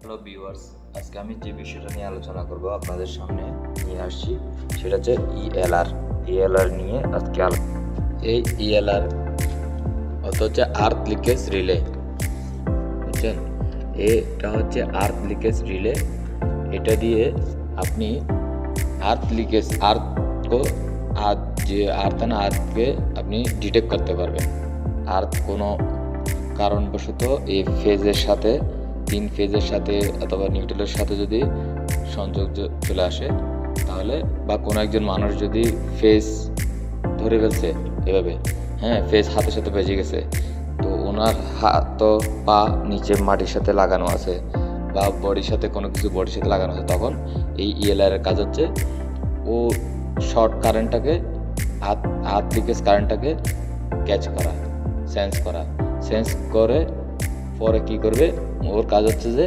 Hello viewers, আজকে আমি যে বিষয়টা নিয়ে আলোচনা করব আপনাদের সামনে নিয়ে আসছি সেটা হচ্ছে ইএলআর নিয়ে আজকে এই ইএলআর অর্থ হচ্ছে আর্থ লিকেজ রিলে। বুঝছেন, এটা হচ্ছে আর্থ লিকেজ রিলে। এটা দিয়ে আপনি আর্থকে আপনি ডিটেক্ট করতে পারবেন। আর্থ কোনো কারণবশত এই তিন ফেজের সাথে অথবা নিউট্রালের সাথে যদি সংযোগ চলে আসে, তাহলে বা কোনো একজন মানুষ যদি ফেজ ধরে ফেলছে এভাবে, ফেজ হাতের সাথে বেজে গেছে, তো ওনার হাত পা নিচে মাটির সাথে লাগানো আছে বা বডির সাথে লাগানো আছে, তখন এই ইএলআর এর কাজ হচ্ছে ও শর্ট কারেন্টটাকে আর্থ লিকেজ কারেন্টটাকে ক্যাচ করা, সেন্স করে পরে কি করবে, ওর কাজ হচ্ছে যে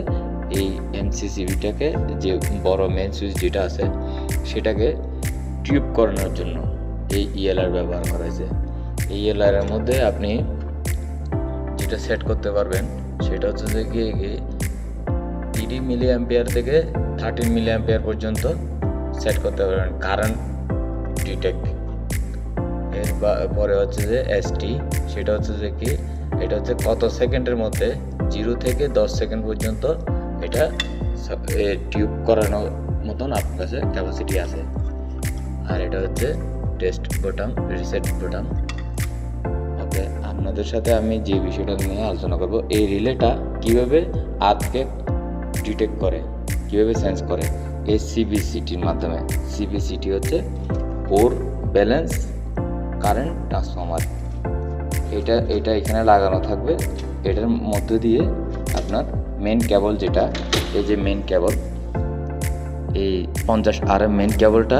এই এমসিসিবিটাকে, যে বড় মেন সুইচ যেটা আছে সেটাকে টিউব করানোর জন্য এই ইএলআর ব্যবহার করা হয়েছে। এই ইএলআর এর মধ্যে আপনি যেটা সেট করতে পারবেন সেটা হচ্ছে যে কি 30 মিলি অ্যাম্পিয়ার থেকে 13 মিলি অ্যাম্পিয়ার পর্যন্ত সেট করতে পারবেন কারেন্ট ডিটেক্ট। এরপরে হচ্ছে যে এসটি, সেটা হচ্ছে যে কি এটা হচ্ছে কত সেকেন্ডের মধ্যে 0 থেকে 10 সেকেন্ড পর্যন্ত এটা টিউব করানোর মতন আপনার কাছে ক্যাপাসিটি আছে। আর এটা হচ্ছে টেস্ট বোতাম, রিসেট বোতাম। ওকে, আপনাদের সাথে আমি যে বিষয়টা নিয়ে আলোচনা করব, এই রিলেটা কিভাবে আর্থকে ডিটেক্ট করে, কিভাবে সেন্স করে, এই সিবিসিটির মাধ্যমে। সিবিসিটি হচ্ছে কোর ব্যালেন্স কারেন্ট ট্রান্সফরমার। এটা এখানে লাগানো থাকবে। এটার মধ্য দিয়ে আপনার মেন কেবল, যেটা এই যে মেন কেবল, এই 50 RM মেন কেবলটা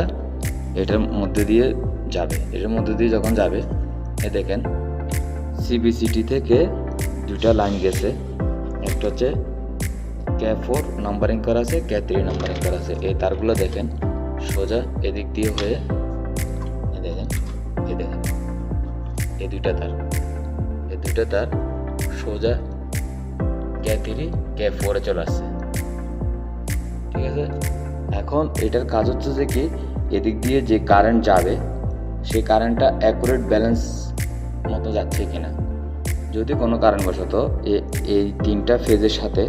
এটার মধ্যে দিয়ে যাবে। এটার মধ্যে দিয়ে যখন যাবে, দেখেন সিবিসিটি থেকে দুটা লাইন গেছে। একটা হচ্ছে K4 নাম্বারিং করা আছে, K3 নাম্বারিং করা আছে। এই তারগুলো দেখেন সোজা এদিক দিয়ে হয়ে দেখেন এই দুইটা তার সোজা K3 K4 এ চলে আসছে। ঠিক আছে, এখন এটার কাজ হচ্ছে যে কি এদিক দিয়ে যে কারেন্ট যাবে সেই কারেন্টটা অ্যাকুরেট ব্যালেন্স মতো যাচ্ছে কিনা। যদি কোনো কারণবশত এই তিনটা ফেজের সাথে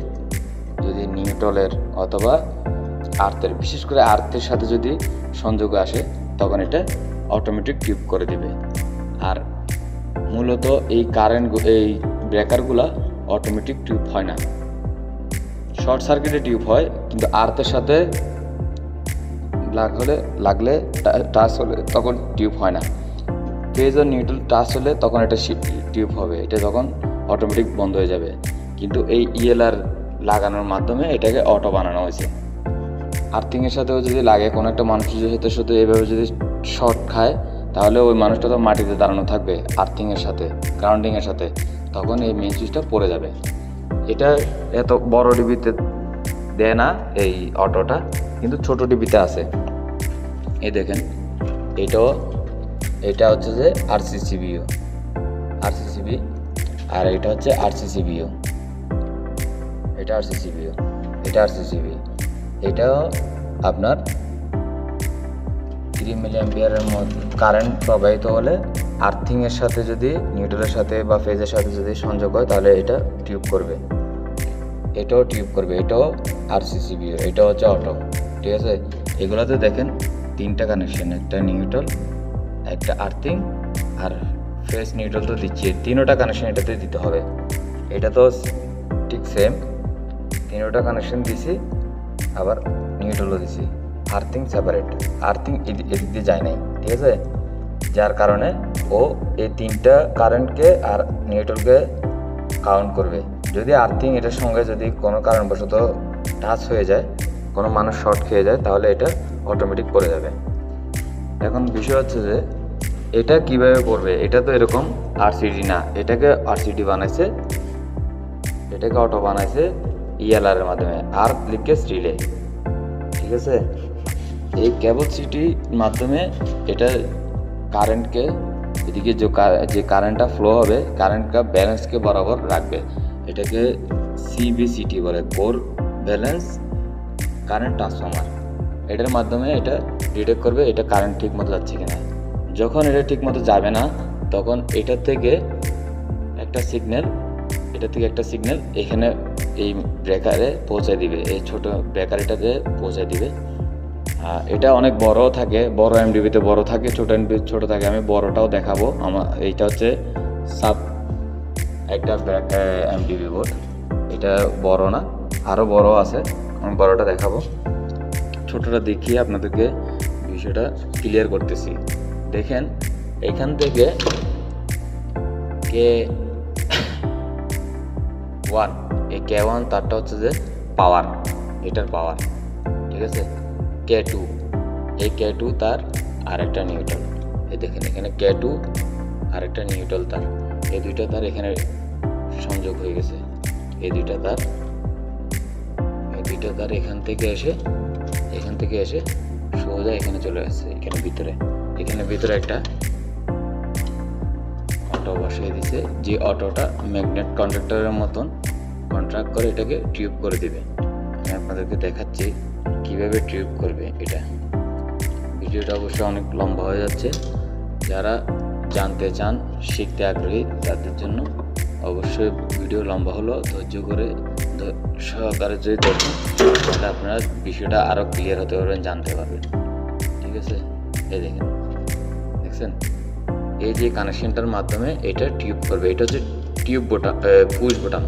যদি নিউট্রালের অথবা আর্থের, বিশেষ করে আর্থের সাথে যদি সংযোগ আসে, তখন এটা অটোমেটিক টিউব করে দেবে। আর মূলত এই ব্রেকারগুলো অটোমেটিক টিউব হয় না, শর্ট সার্কিটে টিউব হয়, কিন্তু আর্থের সাথে লাগলে টাচ হলে তখন টিউব হয় না। ফেজ ও নিউট্রাল টাচ হলে তখন এটা টিউব হবে, এটা তখন অটোমেটিক বন্ধ হয়ে যাবে। কিন্তু এই ইএলআর লাগানোর মাধ্যমে এটাকে অটো বানানো হয়েছে। আর্থিংয়ের সাথেও যদি লাগে, কোনো একটা মানুষের সাথে এভাবে যদি শর্ট খায়, তাহলে ওই মানুষটা তো মাটিতে দাঁড়ানো থাকবে আর্থিংয়ের সাথে, গ্রাউন্ডিংয়ের সাথে, তখন এই মেন সুইচটা পড়ে যাবে। এটা এত বড় ডিবিতে দেয় না এই অটোটা, কিন্তু ছোট ডিবিতে আছে। এই দেখেন, এটা হচ্ছে যে আরসিসিবি, আর এটা হচ্ছে আরসিসিবিও, এটা আরসিসিবি। এটাও আপনার 3 মিলি অ্যাম্পিয়ারের মধ্যে কারেন্ট প্রবাহিত হলে আর্থিংয়ের সাথে যদি নিউট্রালের সাথে বা ফেজের সাথে যদি সংযোগ হয়, তাহলে এটা টিউব করবে, এটাও আরসিসিবিও, এটা হচ্ছে অটো। ঠিক আছে, এগুলোতে দেখেন 3টা কানেকশন, একটা নিউট্রাল, একটা আর্থিং, আর ফেজ নিউট্রাল তো দিচ্ছি, 3টা কানেকশন এটাতে দিতে হবে। এটা তো ঠিক সেম, 3টা কানেকশন দিছি, আবার নিউট্রালও দিছি। আর্থিং সেপারেট, আর্থিং এদিক দিয়ে যায় নাই। ঠিক আছে, যার কারণে ও এই 3টা কারেন্টকে আর নিউট্রালকে কাউন্ট করবে। যদি আর্থিং এটার সঙ্গে যদি কোনো কারণবশত টাচ হয়ে যায়, কোনো মানুষ শর্ট খেয়ে যায়, তাহলে এটা অটোমেটিক করে যাবে। এখন বিষয় হচ্ছে যে এটা কিভাবে করবে। এটা তো এরকম আরসিডি না, এটাকে আরসিডি বানাইছে, এটাকে অটো বানাইছে ইএলআর এর মাধ্যমে, আর্থ লিকেজ রিলে। ঠিক আছে, এই কেবল সিটির মাধ্যমে এটা কারেন্টকে এদিকে যে কারেন্টটা ফ্লো হবে, কারেন্টটা ব্যালেন্সকে বরাবর রাখবে। এটাকে সিবিসিটি বলে, কোর ব্যালেন্স কারেন্ট ট্রান্সফরমার। এটার মাধ্যমে এটা ডিটেক্ট করবে এটা কারেন্ট ঠিক মতো যাচ্ছে কিনা। যখন এটা ঠিক মতো যাবে না তখন এটা থেকে একটা সিগন্যাল এখানে এই ব্রেকারে পৌঁছে দিবে, এই ছোট ব্রেকারটাতে পৌঁছে দিবে। এটা অনেক বড় থাকে, বড় এমডিবিতে বড় থাকে, ছোট এমডিবি ছোট থাকে। আমি বড়টাও দেখাবো। এইটা হচ্ছে সাব একটা এমডিবি বোর্ড, এটা বড় না, আরও বড় আছে, আমি বড়টা দেখাবো। ছোটটা দেখিয়ে আপনাদেরকে বিষয়টা ক্লিয়ার করতেছি। দেখেন এখান থেকে K1, এই K1 তারটা হচ্ছে যে পাওয়ার, এটার পাওয়ার, ঠিক আছে। K2, এই K2 তার আরেকটা নিউট্রাল। এই দেখেন এখানে K2 আরেকটা নিউট্রাল তার, এই দুইটা তার এখানে সংযোগ হয়ে গেছে। এই দুইটা তার এখান থেকে এসে সোজা এখানে চলে আসছে। এখানে ভিতরে একটা অটো বসিয়ে দিছে, যে অটোটা ম্যাগনেট কন্ডাক্টরের মতন কন্ট্রাক্ট করে এটাকে টিউব করে দিবে। আমি আপনাদেরকে দেখাচ্ছি কিভাবে টিউব করবে এটা। ভিডিওটা অবশ্যই অনেক লম্বা হয়ে যাচ্ছে, যারা জানতে চান, শিখতে আগ্রহী তাদের জন্য অবশ্যই ভিডিও লম্বা হলো ধৈর্য করে সহকারে যদি দেখেন তাহলে আপনারা বিষয়টা আরও ক্লিয়ার হতে পারবেন, জানতে পারবেন, ঠিক আছে। এই দেখছেন এই যে কানেকশনটার মাধ্যমে এটা টিউব করবে। এটা হচ্ছে টিউব বোতাম, পুশ বোতাম।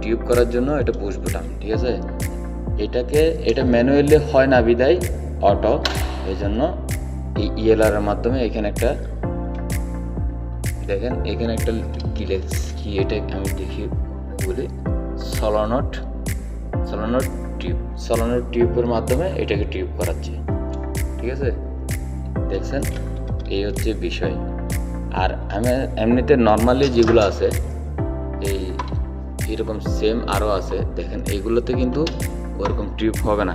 টিউব করার জন্য এটা পুশ বোতাম, ঠিক আছে। এটা ম্যানুয়ালি হয় না বিদায় অটো, এই জন্য এই ইএলআর এর মাধ্যমে এখানে একটা দেখেন এখানে একটা কি এটা আমি দেখি বলি সলোনট টিউবের মাধ্যমে এটাকে টিউব করাচ্ছে, ঠিক আছে। দেখছেন এই হচ্ছে বিষয়। আর আমি এমনিতে নর্মালি যেগুলো আছে এরকম সেম আরও আছে, দেখেন এইগুলোতে কিন্তু ওরকম টিউব হবে না,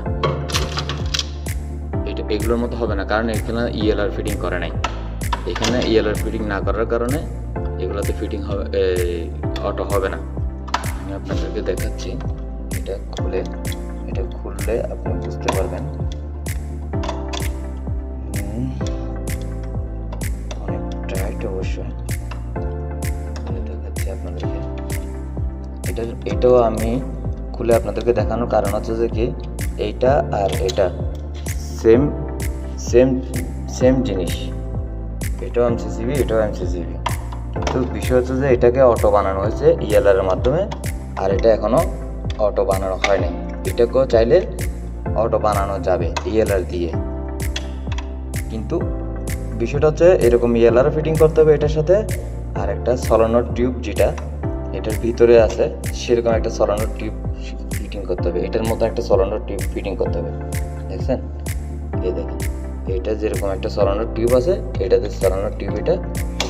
এগুলোর মতো হবে না, কারণ এখানে ইএলআর ফিটিং করে নাই। এখানে ইএলআর ফিটিং না করার কারণে এগুলোতে ফিটিং হবে, অটো হবে না। আমি আপনাদেরকে দেখাচ্ছি, এটা খুললে আপনি বুঝতে পারবেন। অনেক টাইট অবশ্যই, দেখাচ্ছি আপনাদেরকে। এটাও আমি খুলে আপনাদেরকে দেখানোর কারণ হচ্ছে যে কি এইটা আর এটা সেম জিনিস, এটাও এমসিসিবি, এটাও এমসিসিবি, কিন্তু বিষয় হচ্ছে যে এটাকে অটো বানানো হয়েছে ইএলআর এর মাধ্যমে, আর এটা এখনো অটো বানানো হয়নি। এটাকেও চাইলে অটো বানানো যাবে ইএলআর দিয়ে, কিন্তু বিষয়টা হচ্ছে এরকম ইএলআর ফিটিং করতে হবে এটার সাথে, আর একটা সলোনয়েড টিউব যেটা এটার ভিতরে আছে সেরকম একটা সলোনয়েড টিউব ফিটিং করতে হবে। এটার মতো একটা সলোনয়েড টিউব ফিটিং করতে হবে, দেখছেন। এই দেখেন এটা যেরকম একটা সলোনয়েড টিউব আছে, এটাতে সলোনয়েড টিউব এটা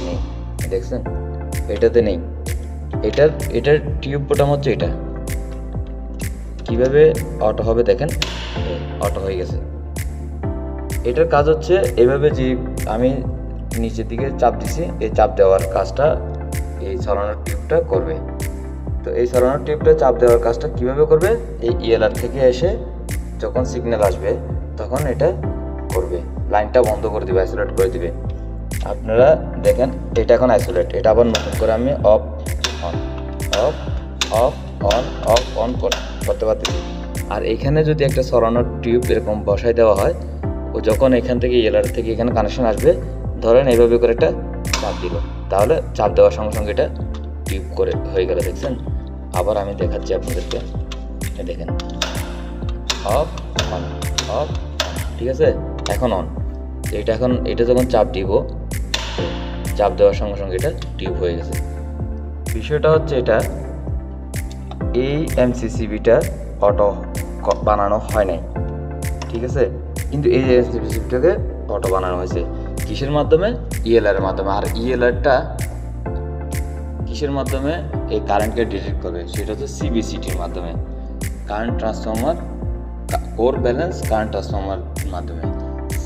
নেই, দেখছেন এটাতে নেই। এটার টিউব বোতাম হচ্ছে এটা। কিভাবে অটো হবে দেখেন, অটো হয়ে গেছে। এটার কাজ হচ্ছে এভাবে যে আমি নিচের দিকে চাপ দিছি, এই চাপ দেওয়ার কাজটা এই সলোনয়েড টিউবটা করবে। তো এই সলোনয়েড টিউবটা চাপ দেওয়ার কাজটা কিভাবে করবে, এই ইএলআর থেকে এসে যখন সিগন্যাল আসবে তখন এটা করবে, লাইনটা বন্ধ করে দিবে, আইসোলেট করে দিবে। আপনারা দেখেন এটা এখন আইসোলেট, এটা আবার নতুন করে আমি অফ অন করতে পারতেছি। আর এখানে যদি একটা সরানোর টিউব এরকম বসাই দেওয়া হয়, ও যখন এখান থেকে ইএলআর থেকে এখানে কানেকশন আসবে, ধরেন এইভাবে করে একটা চাপ দিল, তাহলে চাপ দেওয়ার সঙ্গে সঙ্গে এটা টিউব করে হয়ে গেল, দেখছেন। আবার আমি দেখাচ্ছি আপনাদেরকে, দেখেন অফ অন, ঠিক আছে। এখন অন, এটা যখন চাপ দিব, চাপ দেওয়ার সঙ্গে সঙ্গে এটা টিউব হয়ে গেছে। বিষয়টা হচ্ছে এটা এই এমসিসিবিটা অটো বানানো হয় নাই, ঠিক আছে, কিন্তু এই এমসিসিবিটাকে অটো বানানো হয়েছে কিসের মাধ্যমে, ইএলআর এর মাধ্যমে। আর ইএলআরটা কিসের মাধ্যমে এই কারেন্টকে ডিটেক্ট করবে, সেটা হচ্ছে সিবিসিটির মাধ্যমে, current transformer, core balance current transformer মাধ্যমে।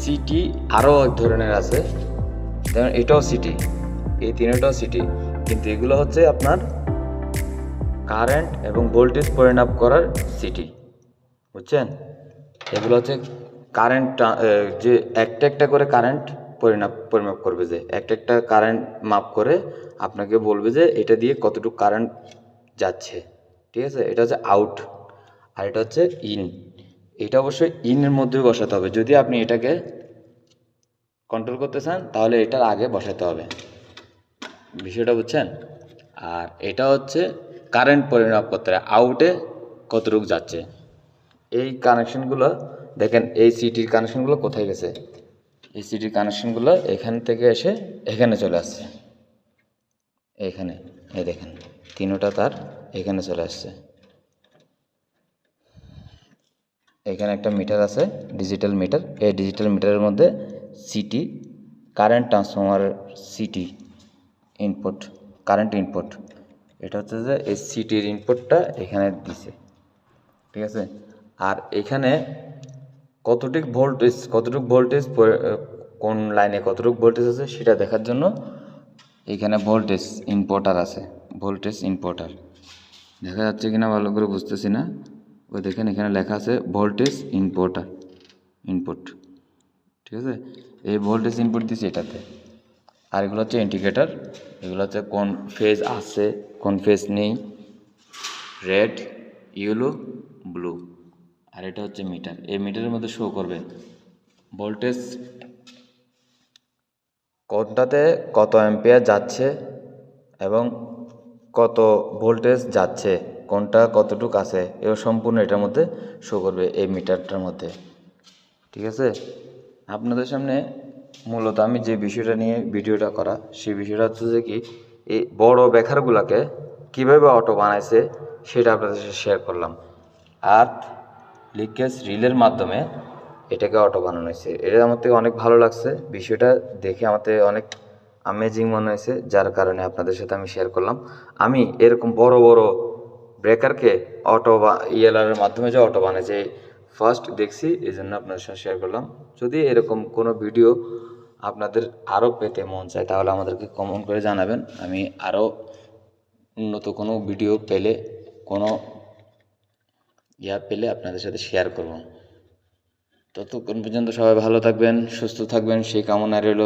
সিটি আরও এক ধরনের আছে, যেমন এটাও সিটি, এই তিনটাও সিটি, কিন্তু এগুলো হচ্ছে আপনার কারেন্ট এবং ভোল্টেজ পরিমাপ করার সিটি। বুঝছেন? এগুলো হচ্ছে কারেন্ট, যে একটা একটা করে কারেন্ট পরিমাপ করবে, যে একটা একটা কারেন্ট মাপ করে আপনাকে বলবে যে এটা দিয়ে কতটুকু কারেন্ট যাচ্ছে। ঠিক আছে, এটা হচ্ছে আউট, আর এটা হচ্ছে ইন। এটা অবশ্যই ইনের মধ্যে বসাতে হবে। যদি আপনি এটাকে কন্ট্রোল করতে চান তাহলে এটার আগে বসাতে হবে, বিষয়টা বুঝছেন? আর এটা হচ্ছে কারেন্ট পরিমাপ করতে হবে, আউটে কতটুকু যাচ্ছে। এই কানেকশনগুলো দেখেন, এই সিটির কানেকশনগুলো কোথায় গেছে, এই সিটির কানেকশনগুলো এখান থেকে এসে এখানে চলে আসছে, এখানে এই দেখেন তিনোটা তার এখানে চলে আসছে। এখানে একটা মিটার আছে, ডিজিটাল মিটার। এই ডিজিটাল মিটারের মধ্যে city, current transformer, city input, current input, এটা হচ্ছে যে এই সিটির ইনপুটটা এখানে দিছে। ঠিক আছে, আর এখানে কতটুক ভোল্টেজ কোন লাইনে কতটুক ভোল্টেজ আছে সেটা দেখার জন্য এখানে ভোল্টেজ ইম্পোর্টার আছে, ভোল্টেজ ইম্পোর্টার। দেখা যাচ্ছে কিনা ভালো করে বুঝতেছি না, ওই দেখেন এখানে লেখা আছে ভোল্টেজ ইম্পোর্টার, ইনপুট। ঠিক আছে, এই ভোল্টেজ ইনপুট দিছি এটাতে। আর এগুলো হচ্ছে ইন্ডিকেটর, এগুলো হচ্ছে কোন ফেজ আছে কোন ফেজ নেই, রেড, ইয়েলো, ব্লু। আর এটা হচ্ছে মিটার, এই মিটারের মধ্যে শো করবে ভোল্টেজ কোনটাতে কত অ্যাম্পিয়ার যাচ্ছে এবং কত ভোল্টেজ যাচ্ছে, কোনটা কতটুক আছে, এও সম্পূর্ণ এটার মধ্যে শো করবে এই মিটারটার মধ্যে। ঠিক আছে, আপনাদের সামনে মূলত আমি যে বিষয়টা নিয়ে ভিডিওটা করা, সেই বিষয়টা হচ্ছে যে কি, এই বড় ব্রেকারগুলোকে কীভাবে অটো বানাইছে সেটা আপনাদের সাথে শেয়ার করলাম। আর লিকেজ রিলের মাধ্যমে এটাকে অটো বানানো হয়েছে। এটা আমার থেকে অনেক ভালো লাগছে, বিষয়টা দেখে আমার থেকে অনেক আমেজিং মনে হয়েছে, যার কারণে আপনাদের সাথে আমি শেয়ার করলাম। আমি এরকম বড় বড় ব্রেকারকে অটো বা ইএলআরের মাধ্যমে যে অটো বানাইছে ফার্স্ট দেখছি, এই জন্য আপনাদের সাথে শেয়ার করলাম। যদি এরকম কোনো ভিডিও আপনাদের আরও পেতে মন চায় তাহলে আমাদেরকে কমেন্ট করে জানাবেন, আমি আরও উন্নত কোনো ভিডিও পেলে, কোনো পেলে আপনাদের সাথে শেয়ার করব। ততক্ষণ পর্যন্ত সবাই ভালো থাকবেন, সুস্থ থাকবেন সেই কামনা রইল।